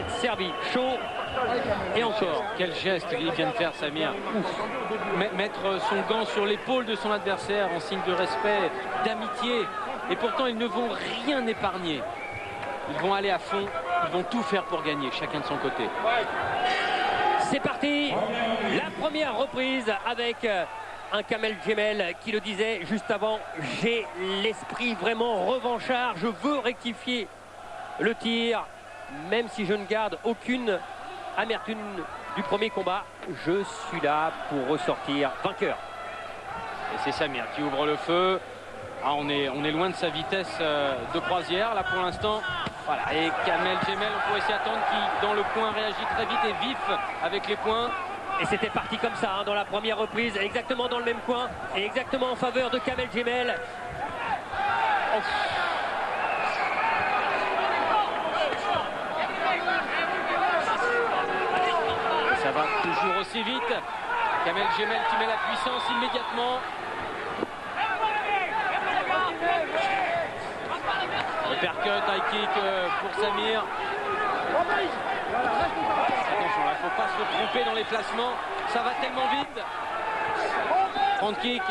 Serbie. Chaud. Et encore. Quel geste il vient de faire, Samir. Mettre son gant sur l'épaule de son adversaire en signe de respect, d'amitié. Et pourtant, ils ne vont rien épargner. Ils vont aller à fond. Ils vont tout faire pour gagner, chacun de son côté. C'est parti. La première reprise avec un Kamel Jemel qui le disait juste avant. J'ai l'esprit vraiment revanchard. Je veux rectifier le tir. Même si je ne garde aucune amertume du premier combat, je suis là pour ressortir vainqueur. Et c'est Samir qui ouvre le feu. Ah, on est loin de sa vitesse de croisière là pour l'instant. Voilà. Et Kamel Jemel, on pourrait s'y attendre, qui dans le coin réagit très vite et vif avec les points. Et c'était parti comme ça hein, dans la première reprise, exactement dans le même coin et exactement en faveur de Kamel Jemel. Oh. Ça va toujours aussi vite. Kamel Jemel qui met la puissance immédiatement. Le percut, high kick pour Samir. Attention, là, il ne faut pas se tromper dans les placements. Ça va tellement vite. Front kick.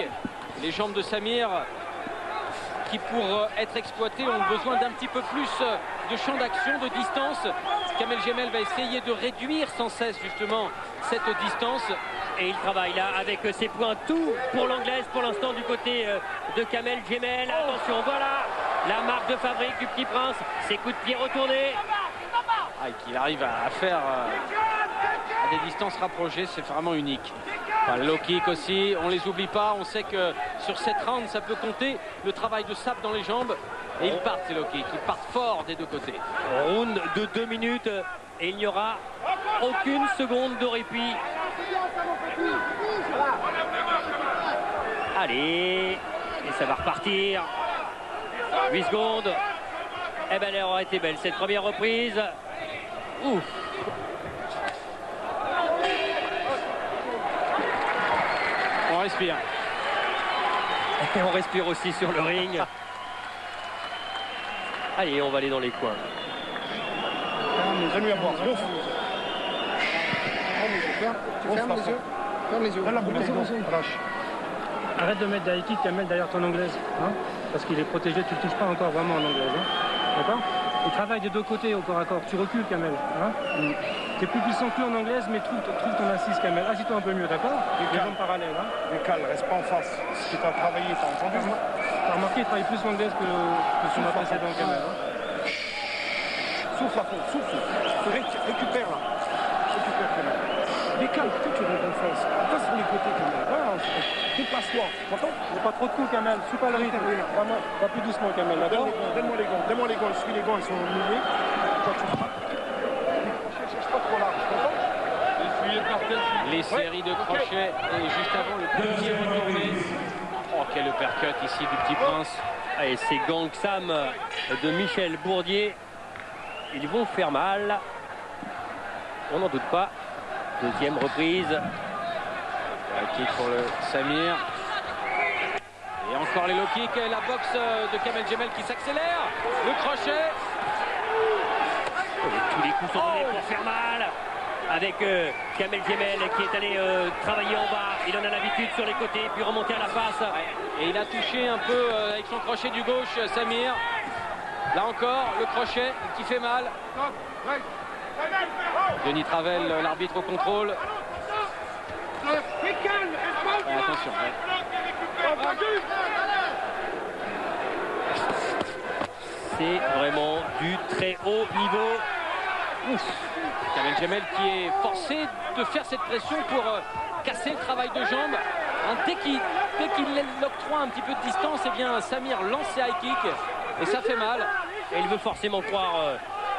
Les jambes de Samir qui, pour être exploitées, ont besoin d'un petit peu plus de champ d'action, de distance. Kamel Jemel va essayer de réduire sans cesse justement cette distance. Et il travaille là avec ses points, tout pour l'anglaise pour l'instant du côté de Kamel Jemel. Attention, voilà la marque de fabrique du Petit Prince. Ses coups de pied retournés. Ah, et qu'il arrive à faire à des distances rapprochées, c'est vraiment unique. Enfin, le low kick aussi, on les oublie pas. On sait que sur cette round, ça peut compter. Le travail de sape dans les jambes. Et ils partent ces low kicks, ils partent fort des deux côtés. Round de 2 minutes et il n'y aura aucune seconde de répit. Allez, et ça va repartir. 8 secondes. Eh ben, elle aurait été belle cette première reprise. Ouf. On respire. Et on respire aussi sur le ring. Allez, on va aller dans les coins. Ferme les yeux. Ferme les yeux. Arrête de mettre des high kicks, Kamel, derrière ton anglaise. Hein, parce qu'il est protégé, tu ne le touches pas encore vraiment en anglaise. Hein, d'accord? Il travaille des deux côtés au corps à corps. Tu recules, Kamel. Hein, tu es plus puissant que lui en anglaise, mais trouve ton assise, Kamel. Assis-toi un peu mieux, d'accord? Les jambes parallèles. Hein. Décale, reste pas en face. Ce que tu as travaillé, tu as entendu? Tu as remarqué, il travaille plus l'anglaise que sur ma précédente, Kamel. Hein. Souffle à fond, souffle. Récupère là. Récupère, Kamel. Décale, pourquoi tu rentres en face? Pourquoi sur les côtés, Kamel? Voilà, déplace-toi. T'entends? Il n'y a pas trop de coups, Kamel. Suis pas le rythme. Vraiment, va plus doucement, Kamel. D'accord? Donne-moi les gants. Donne-moi les gants. Je suis les gants, ils sont mouillés. Toi, tu frappes. Cherche pas trop large. T'entends? Les séries de crochets et juste avant le premier retourné. Oh, quel uppercut ici du Petit Prince. Allez, ces Gang Sam de Michel Bourdier, ils vont faire mal. On n'en doute pas. Deuxième reprise. Un kick pour le Samir. Et encore les low kicks. La boxe de Kamel Jemel qui s'accélère. Le crochet. Et tous les coups sont donnés pour faire mal. Avec Kamel Jemel qui est allé travailler en bas. Il en a l'habitude sur les côtés, puis remonter à la face. Et il a touché un peu avec son crochet du gauche, Samir. Là encore, le crochet qui fait mal. Denis Travel, l'arbitre au contrôle. Attention. C'est vraiment du très haut niveau. Ouf. Kamel Jemel qui est forcé de faire cette pression pour casser le travail de jambes. Dès qu'il octroie un petit peu de distance, eh bien Samir lance ses high kicks et ça fait mal. Et il veut forcément croire,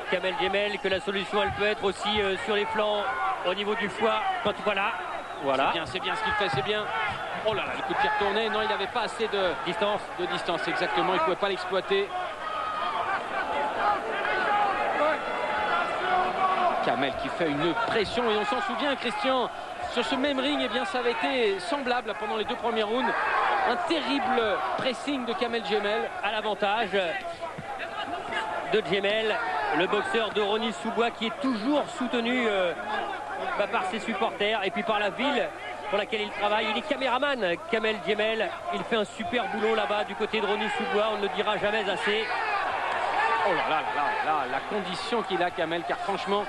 Kamel Jemel, que la solution elle peut être aussi sur les flancs, au niveau du foie. Quand voilà. C'est bien ce qu'il fait, c'est bien. Oh là là, le coup de pied retourné. Non, il n'avait pas assez de distance, exactement. Il ne pouvait pas l'exploiter. Kamel qui fait une pression et on s'en souvient, Christian, sur ce même ring, eh bien ça avait été semblable pendant les 2 premiers rounds. Un terrible pressing de Kamel Jemel à l'avantage de Jemel. le boxeur de Rony Sous-Bois qui est toujours soutenu par ses supporters et puis par la ville pour laquelle il travaille. Il est caméraman, Kamel Djemel. Il fait un super boulot là-bas du côté de Rony Sous-Bois. On ne le dira jamais assez. Oh là là là là, la condition qu'il a, Kamel, car franchement,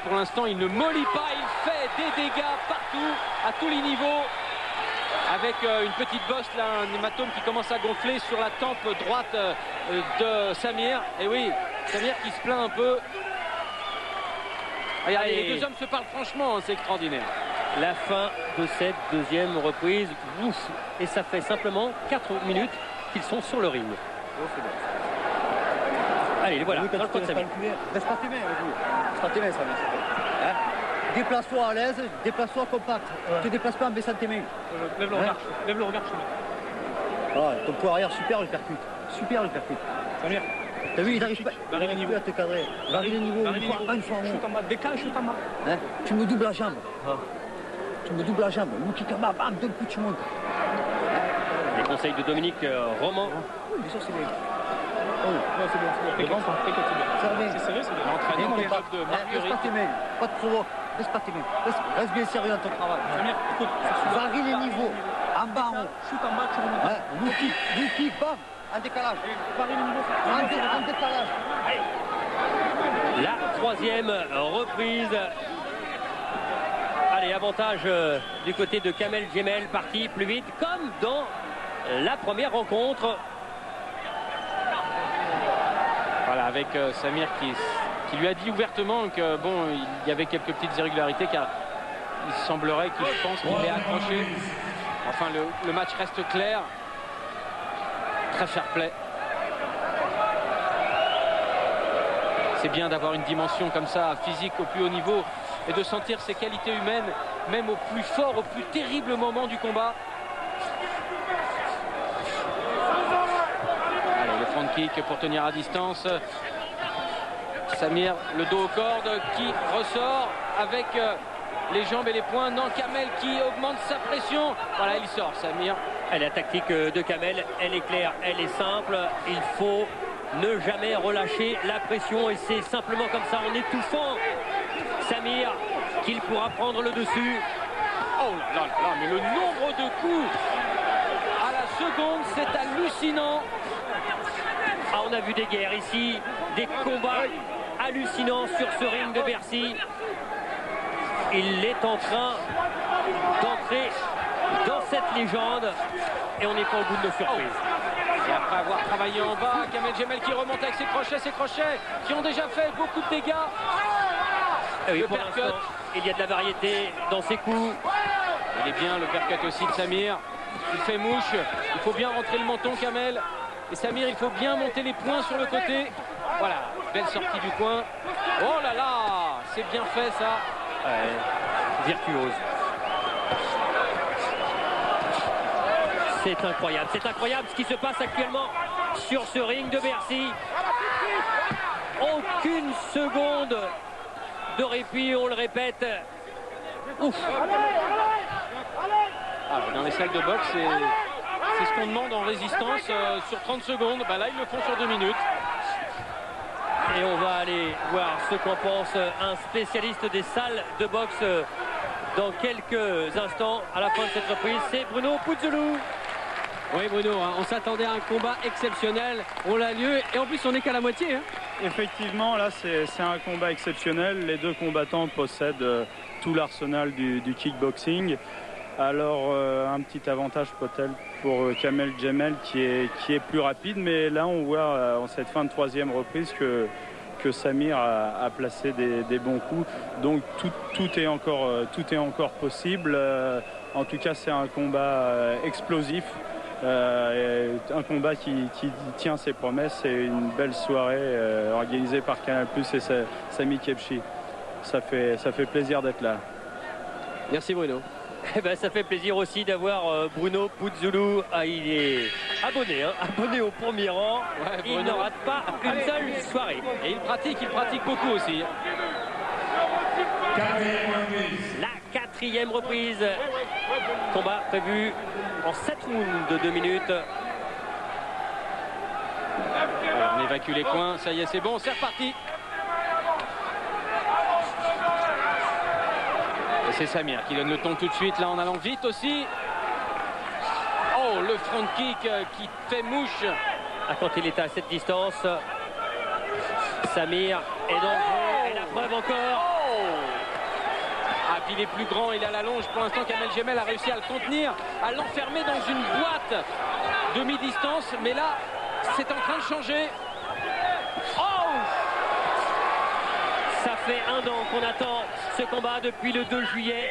pour l'instant, il ne mollit pas. Il fait des dégâts partout, à tous les niveaux. Avec une petite bosse, là, un hématome qui commence à gonfler sur la tempe droite de Samir. Et oui, Samir qui se plaint un peu. Regardez, les deux hommes se parlent franchement, c'est extraordinaire. La fin de cette deuxième reprise. Ouf. Et ça fait simplement 4 minutes qu'ils sont sur le ring. Allez, voilà, dans le coin de Samir. Baisse pas tes mains, baisse pas tes mains, Samir. Hein? Déplace-toi à l'aise, déplace-toi compact. Ne te déplace pas en baissant tes mains. Lève le regard, chez Ah, ton poids arrière, super le percute. Super le percute. Samir. T'as vu, il n'arrive pas à te cadrer. Varie le niveau, une fois en haut. Shoot en bas, décale, shoot en bas. Hein? Tu me doubles la jambe. Tu me doubles la jambe. Mouki Kama, bam, d'un coup tu montes. Les conseils de Dominique Roman. Oui, mais ça c'est bien. Oh, Non, c'est bon, c'est bon. C'est sérieux, c'est bien. L'entraînement des clubs de Baisse Marguerite. pas tes mains, pas de provoque. Baisse pas tes mains. Reste bien sérieux dans ton travail. Samir, écoute, Varie les niveaux. En bas, en haut. shoot en bas, tu remontes. Hein? Louki, bam, en décalage. Varie le niveau. En décalage. La troisième reprise. Allez, avantage du côté de Kamel Djemel, parti plus vite, comme dans la première rencontre. Voilà, avec Samir qui lui a dit ouvertement que bon, il y avait quelques petites irrégularités car il semblerait qu'il pense qu'il est accroché. Enfin, le match reste clair. Très fair play. C'est bien d'avoir une dimension comme ça, physique au plus haut niveau et de sentir ses qualités humaines, même au plus fort, au plus terrible moment du combat. Allez, le front kick pour tenir à distance. Samir, le dos aux cordes, qui ressort avec les jambes et les poings. Non, Kamel qui augmente sa pression. Voilà, il sort, Samir. La tactique de Kamel, elle est claire, elle est simple. Il faut ne jamais relâcher la pression et c'est simplement comme ça, en étouffant Samir, qu'il pourra prendre le dessus. Oh là là là, mais le nombre de coups à la seconde, c'est hallucinant. Ah, on a vu des guerres ici, des combats hallucinants sur ce ring de Bercy. Il est en train d'entrer dans cette légende et on n'est pas au bout de nos surprises. Et après avoir travaillé en bas, Kamel Djemel qui remonte avec ses crochets qui ont déjà fait beaucoup de dégâts. Et oui, Le pour percut. l'instant, il y a de la variété dans ses coups. Il est bien, le percut aussi de Samir. Il fait mouche, il faut bien rentrer le menton, Kamel. Et Samir, il faut bien monter les poings sur le côté. Voilà, belle sortie du coin. Oh là là, c'est bien fait ça. Ouais, virtuose. C'est incroyable ce qui se passe actuellement sur ce ring de Bercy. Aucune seconde de répit, on le répète. Ouf. Alors, dans les salles de boxe, c'est ce qu'on demande en résistance sur 30 secondes. Bah là, ils le font sur 2 minutes. Et on va aller voir ce qu'en pense un spécialiste des salles de boxe dans quelques instants. À la fin de cette reprise, c'est Bruno Puzzoulou. Oui Bruno, hein, on s'attendait à un combat exceptionnel, on l'a lieu et en plus on n'est qu'à la moitié. Hein. Effectivement, là c'est un combat exceptionnel. Les deux combattants possèdent tout l'arsenal du kickboxing. Alors un petit avantage peut-être pour Kamel Djemel qui est plus rapide, mais là on voit en cette fin de troisième reprise que Samir a placé des bons coups. Donc tout est encore possible. En tout cas c'est un combat explosif. Un combat qui tient ses promesses et une belle soirée organisée par Canal+ et Sami Kebchi. Ça fait plaisir d'être là. Merci Bruno. Eh ben, ça fait plaisir aussi d'avoir Bruno Puzzoulou. Ah, il est abonné au premier rang. Ouais, il Bruno. ne rate pas une seule soirée. Et il pratique beaucoup aussi. La quatrième reprise. Combat prévu en 7 rounds de 2 minutes. Alors, on évacue les coins, ça y est, c'est bon, c'est reparti. C'est Samir qui donne le ton tout de suite, là en allant vite aussi. Oh, le front kick qui fait mouche. Ah, quand il est à cette distance, Samir est dangereux. Et la preuve encore. Ah, puis il est plus grand, il a la longe. Pour l'instant, Kamel Jemel a réussi à le contenir, à l'enfermer dans une boîte de mi-distance. Mais là, c'est en train de changer. Ça fait 1 an qu'on attend ce combat depuis le 2 juillet.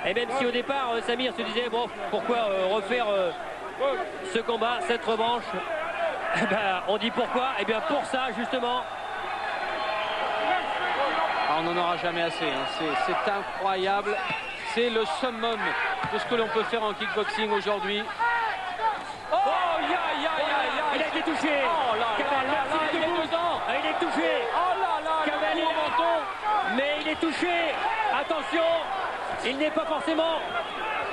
Et même si au départ, Samir se disait, bon, pourquoi refaire ce combat, cette revanche, ben, on dit pourquoi. Et bien pour ça, justement. Ah, on n'en aura jamais assez. Hein. C'est incroyable. C'est le summum de ce que l'on peut faire en kickboxing aujourd'hui. Oh, il a été touché. Oh là Kamel, là là, il est dedans. Ah, il est touché. Oh là là, Kamel, le menton. Mais il est touché. Attention, il n'est pas forcément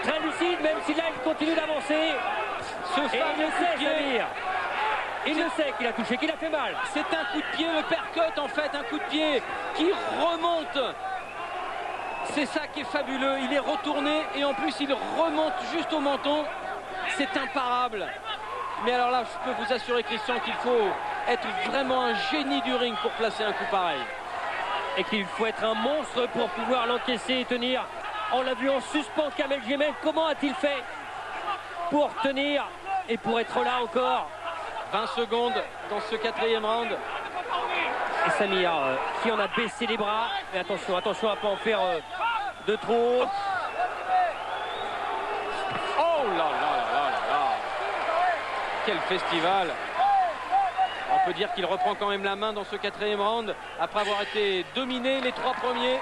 très lucide, même si là il continue d'avancer. Ce Et il fameux le sait, coup de pied. Samir. Il le sait qu'il a touché, qu'il a fait mal. C'est un coup de pied, le percut en fait, un coup de pied qui remonte. C'est ça qui est fabuleux. Il est retourné et en plus il remonte juste au menton. C'est imparable. Mais alors là, je peux vous assurer, Christian, qu'il faut être vraiment un génie du ring pour placer un coup pareil. Et qu'il faut être un monstre pour pouvoir l'encaisser et tenir. On l'a vu en suspens, Kamel Jemel. Comment a-t-il fait pour tenir et pour être là encore? 20 secondes dans ce 4e round. Et Samir qui en a baissé les bras. Mais attention, attention à ne pas en faire de trop. Oh là là là là là là. Quel festival. On peut dire qu'il reprend quand même la main dans ce 4e round après avoir été dominé les 3 premiers.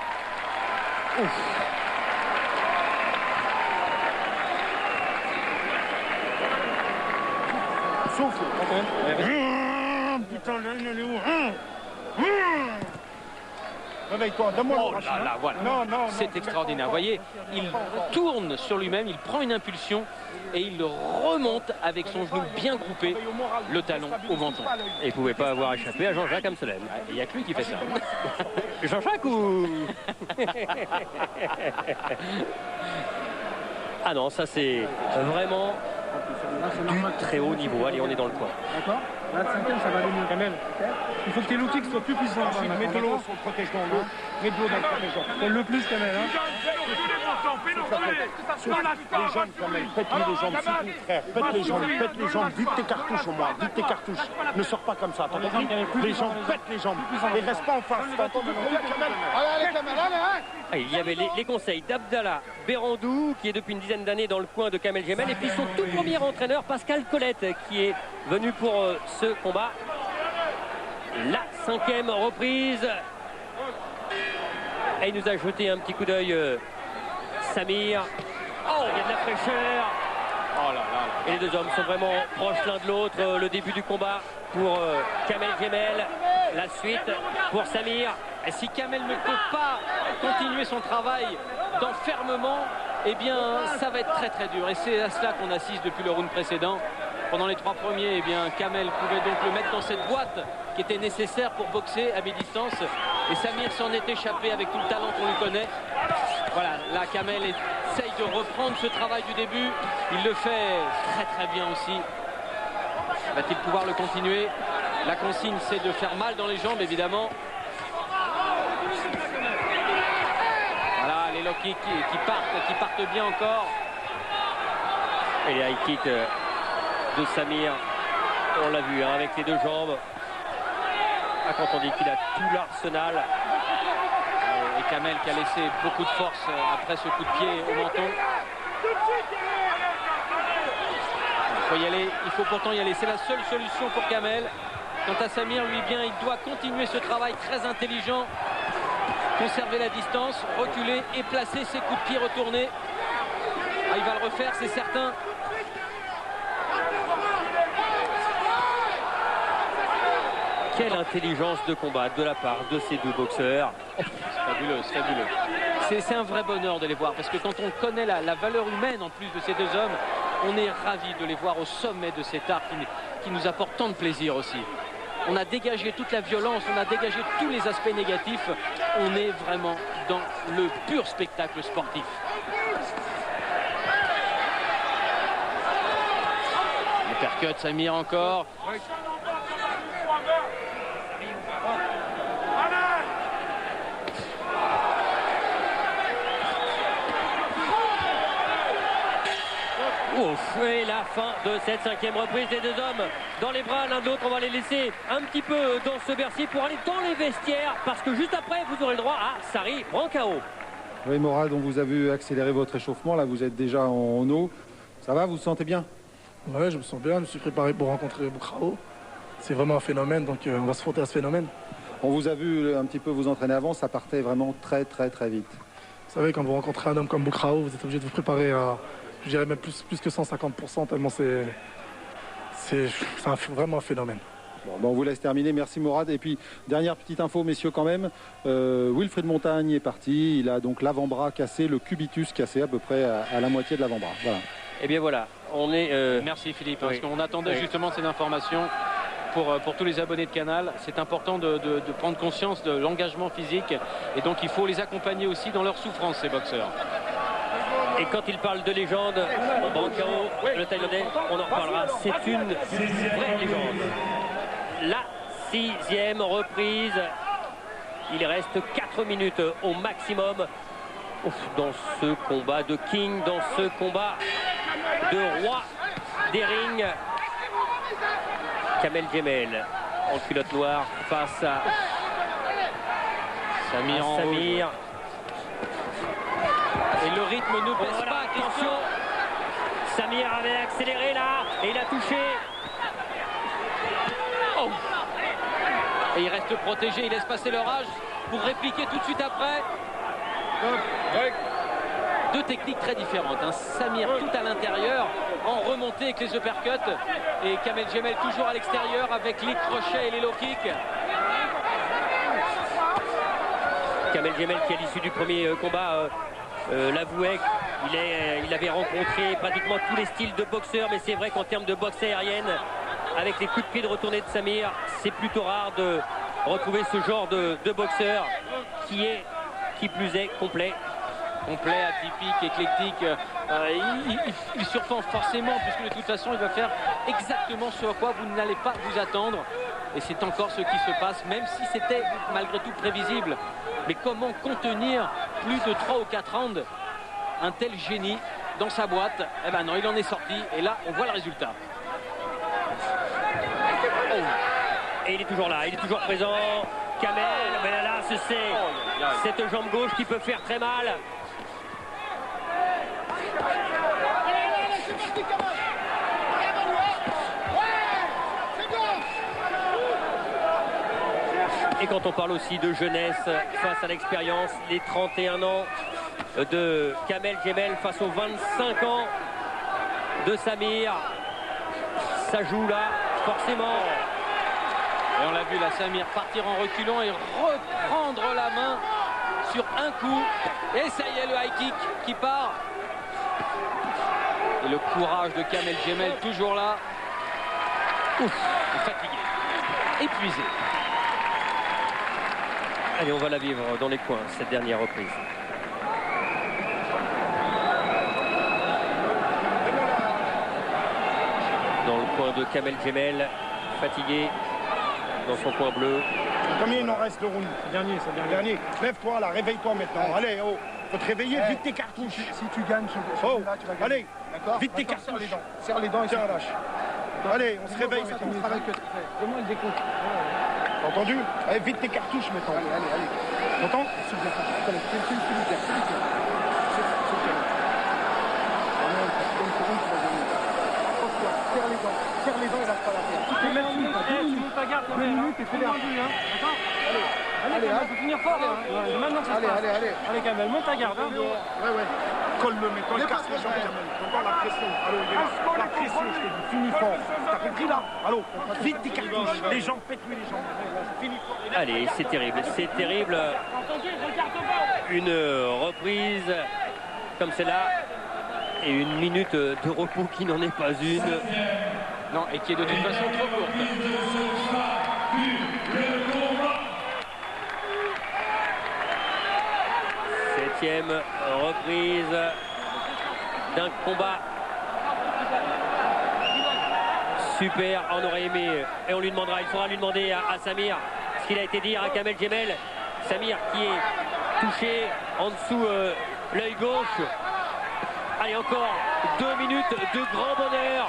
Ouf. Souffle. Putain, il est où? Réveille-toi, donne-moi Oh là là, voilà. C'est extraordinaire. Vous voyez, il tourne sur lui-même, il prend une impulsion et il remonte avec son genou bien groupé, le talon au menton. Et il ne pouvait pas avoir échappé à Jean-Jacques Amselem. Il n'y a que lui qui fait ça. Jean-Jacques ou... Ah non, ça c'est vraiment du très haut niveau. Allez, on est dans le coin. D'accord. Là, le 5e, ça va aller mieux. Kamel, il faut que tes low kicks soient plus puissants. Mets de l'eau sur le protège-dents. Mets de l'eau dans le protège-dents. Donne le plus, Kamel. Hein. Les jambes, quand même. Pète-lui les jambes, surtout, frère. Pète les jambes. Vite tes cartouches au moins. Vite tes cartouches. Ne sors pas comme ça. T'as compris? Les jambes, pète les jambes. Et reste pas en face. T'entends? Allez, Kamel, allez. Ah, il y avait les conseils d'Abdallah Berandou, qui est depuis une dizaine d'années dans le coin de Kamel Jemel, et puis son tout premier entraîneur, Pascal Colette, qui est venu pour ce combat. La 5e reprise. Et il nous a jeté un petit coup d'œil Samir. Oh, il y a de la fraîcheur. Oh là là là. Et les deux hommes sont vraiment proches l'un de l'autre. Le début du combat pour Kamel Jemel. La suite pour Samir. Et si Kamel ne peut pas continuer son travail d'enfermement, eh bien ça va être très très dur. Et c'est à cela qu'on assiste depuis le round précédent. Pendant les 3 premiers, eh bien Kamel pouvait donc le mettre dans cette boîte qui était nécessaire pour boxer à mi-distance. Et Samir s'en est échappé avec tout le talent qu'on lui connaît. Voilà, là Kamel essaye de reprendre ce travail du début. Il le fait très très bien aussi. Va-t-il pouvoir le continuer? La consigne, c'est de faire mal dans les jambes, évidemment. Voilà, les low kicks qui partent bien encore. Et les high kicks de Samir, on l'a vu hein, avec les deux jambes. Ah, quand on dit qu'il a tout l'arsenal. Et Kamel qui a laissé beaucoup de force après ce coup de pied au menton. Il faut y aller, il faut pourtant y aller. C'est la seule solution pour Kamel. Quant à Samir, lui, bien, il doit continuer ce travail très intelligent. Conserver la distance, reculer et placer ses coups de pied retournés. Ah, il va le refaire, c'est certain. Quelle intelligence de combat de la part de ces deux boxeurs. C'est fabuleux, c'est fabuleux. C'est un vrai bonheur de les voir parce que quand on connaît la valeur humaine en plus de ces deux hommes, on est ravis de les voir au sommet de cet art qui nous apporte tant de plaisir aussi. On a dégagé toute la violence, on a dégagé tous les aspects négatifs. On est vraiment dans le pur spectacle sportif. Le percut, Samir encore. Ouf, et la fin de cette 5e reprise. Les deux hommes dans les bras l'un de l'autre. On va les laisser un petit peu dans ce Bercy pour aller dans les vestiaires, parce que juste après vous aurez le droit à Sari Brancao. Oui, Morad, on vous a vu accélérer votre échauffement. Là, vous êtes déjà en eau. Ça va, vous vous sentez bien? Ouais, je me sens bien. Je me suis préparé pour rencontrer Boukrao. C'est vraiment un phénomène, donc on va se frotter à ce phénomène. On vous a vu un petit peu vous entraîner avant. Ça partait vraiment très vite. Vous savez, quand vous rencontrez un homme comme Boukrao, vous êtes obligé de vous préparer à, je dirais même plus que 150%, tellement c'est vraiment un phénomène. Bon, on vous laisse terminer. Merci Morad. Et puis, dernière petite info, messieurs, quand même. Wilfried Montagne est parti. Il a donc l'avant-bras cassé, le cubitus cassé à peu près à la moitié de l'avant-bras. Voilà. Et bien voilà, on est... Merci Philippe, oui. parce qu'on attendait justement ces informations pour tous les abonnés de Canal. C'est important de prendre conscience de l'engagement physique. Et donc il faut les accompagner aussi dans leur souffrance, ces boxeurs. Et quand il parle de légende, Brancao, le Thaïlandais, on en reparlera. C'est une vraie légende. La 6e reprise. Il reste 4 minutes au maximum dans ce combat de King, dans ce combat de roi des rings. Kamel Djemel en culotte noire face à Samir. Et le rythme ne baisse pas, attention. Samir avait accéléré là et il a touché. Oh. Et il reste protégé, il laisse passer le rage pour répliquer tout de suite après. Deux techniques très différentes, hein. Samir tout à l'intérieur en remontée avec les uppercuts et Kamel Djemel toujours à l'extérieur avec les crochets et les low kicks. Kamel Djemel qui à l'issue du premier combat l'avouait, il avait rencontré pratiquement tous les styles de boxeurs, mais c'est vrai qu'en termes de boxe aérienne, avec les coups de pied de retournée de Samir, c'est plutôt rare de retrouver ce genre de boxeur qui plus est complet, atypique, éclectique. Il surprend forcément, puisque de toute façon il va faire exactement ce à quoi vous n'allez pas vous attendre. Et c'est encore ce qui se passe, même si c'était malgré tout prévisible. Mais comment contenir plus de 3 ou 4 rounds un tel génie dans sa boîte? Eh ben non, il en est sorti et là on voit le résultat. Oh. Et il est toujours là, il est toujours présent. Kamel, mais là c'est cette jambe gauche qui peut faire très mal. Et quand on parle aussi de jeunesse face à l'expérience, les 31 ans de Kamel Djemel face aux 25 ans de Samir, ça joue là, forcément. Et on l'a vu là, Samir partir en reculant et reprendre la main sur un coup. Et ça y est, le high kick qui part. Et le courage de Kamel Djemel toujours là. Ouf, fatigué, épuisé. Allez, on va la vivre dans les coins, cette dernière reprise. Dans le coin de Kamel Djemel, fatigué, dans son coin bleu. Combien il en reste le round? Dernier, c'est le Dernier. Lève-toi là, réveille-toi maintenant. Allez, oh, faut te réveiller, vite tes cartouches. Si tu gagnes sur Oh, là, tu vas gagner. allez, D'accord. vite tes Maintenant, cartouches. serre les dents et Tiens, serre lâche. Allez, on se réveille maintenant. Comment il décompte? T'as entendu? Allez, vite tes cartouches maintenant. Allez. T'entends? Serre les dents, il lâche pas la terre. Tu montes ta garde quand même. Allez, faut finir fort. Maintenant, c'est ça. Allez, Kamel, monte ta garde. Ouais. Colle-le, mais colle, casse les jambes, Kamel. T'entends la pression? Allô, il est là. La pression, je te dis, finis fort. T'as compris là? Allô, vite tes cartouches. Les jambes, pète-lui les jambes. Finis fort. Allez, c'est terrible, c'est terrible. Une reprise comme celle-là et une minute de repos qui n'en est pas une. Non, et qui est de toute façon trop courte. 7e reprise d'un combat super. On aurait aimé, et on lui demandera, il faudra lui demander à Samir ce qu'il a été dit à Kamel Djemel. Samir qui est touché en dessous l'œil gauche. Allez, encore 2 minutes de grand bonheur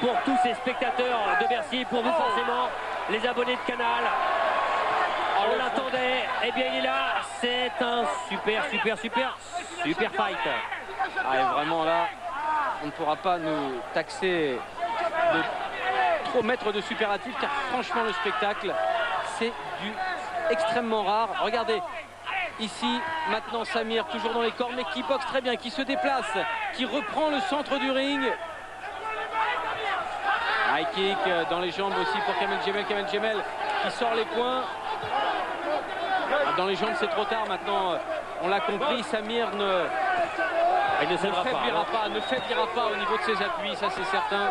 pour tous ces spectateurs de Bercy, pour vous forcément, les abonnés de Canal. On l'attendait, et bien il est là. C'est un super fight. Ah, et vraiment là, on ne pourra pas nous taxer de trop mettre de superlatifs, car franchement le spectacle, c'est du extrêmement rare. Regardez, ici, maintenant Samir, toujours dans les cordes, mais qui boxe très bien, qui se déplace, qui reprend le centre du ring. High kick dans les jambes aussi pour Kamel Djemel. Kamel Djemel qui sort les poings. Dans les jambes, c'est trop tard maintenant. On l'a compris, Samir ne faiblira pas au niveau de ses appuis, ça c'est certain.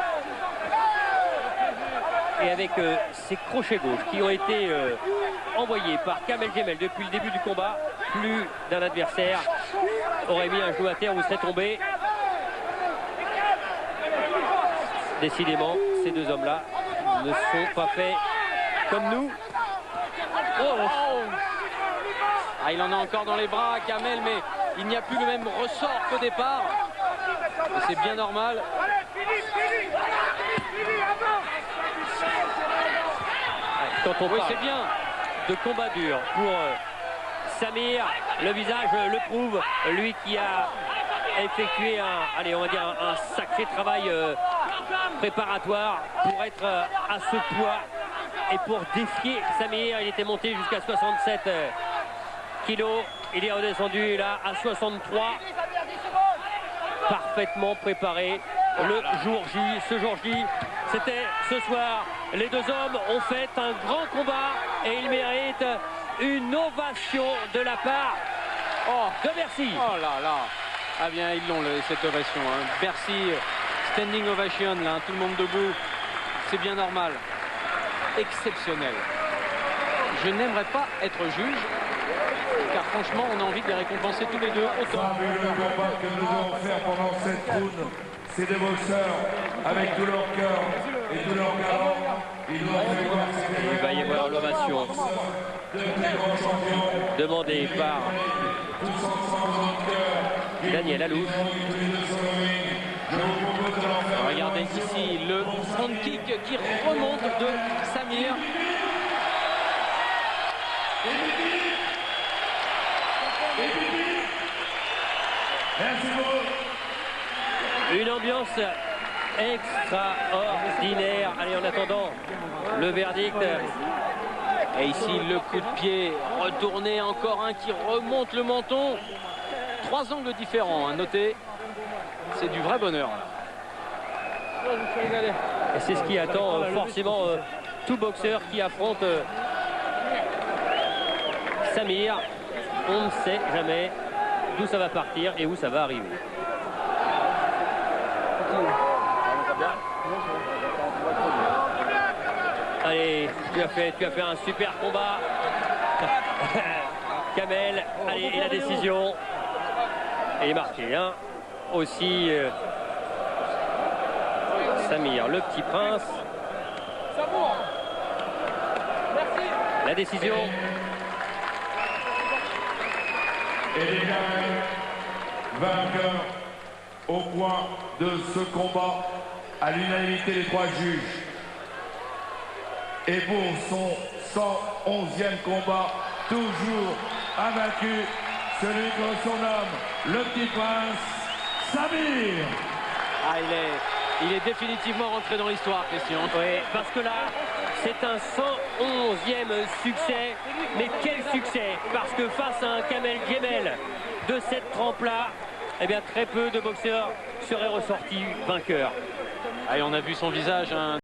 Et avec ces crochets gauches qui ont été envoyés par Kamel Djemel depuis le début du combat, plus d'un adversaire aurait mis un genou à terre ou serait tombé. Décidément, ces deux hommes-là ne sont pas faits comme nous. Ah, il en a encore dans les bras, Kamel, mais il n'y a plus le même ressort qu'au départ. Et c'est bien normal. Quand on parle c'est bien de combat dur pour Samir, le visage le prouve, lui qui a effectué un sacré travail préparatoire pour être à ce poids et pour défier Samir. Il était monté jusqu'à 67 kilos, il est redescendu là à 63, parfaitement préparé. Le jour J, ce jour J, c'était ce soir. Les deux hommes ont fait un grand combat et ils méritent une ovation de la part de Bercy. Oh là là. Ah bien, ils l'ont cette ovation. Hein. Bercy, standing ovation, là, tout le monde debout. C'est bien normal. Exceptionnel. Je n'aimerais pas être juge, car franchement, on a envie de les récompenser tous les deux autant. Le combat que nous allons faire pendant cette round, c'est des boxeurs avec tout leur cœur et tout leur talent. Il va y avoir l'ovation demandée par Daniel Alouche. Regardez ici le front kick qui remonte de Samir. Une ambiance extraordinaire. Allez, en attendant le verdict. Et ici le coup de pied retourné, encore un qui remonte le menton. 3 angles différents, notez. C'est du vrai bonheur. Et c'est ce qui attend forcément tout boxeur qui affronte Samir. On ne sait jamais d'où ça va partir et où ça va arriver. Allez, tu as fait un super combat. Kamel, allez, et la décision est marquée. Hein. Aussi Samir, le petit prince. La décision. Et les Kamel, vainqueur au point de ce combat à l'unanimité des 3 juges. Et pour son 111e combat, toujours invaincu, celui que son homme, le petit prince, Samir. Ah, il est définitivement rentré dans l'histoire, Christian. Oui, parce que là, c'est un 111e succès. Mais quel succès! Parce que face à un Kamel Djemel de cette trempe-là, eh bien, très peu de boxeurs seraient ressortis vainqueurs. Ah, et on a vu son visage. Hein.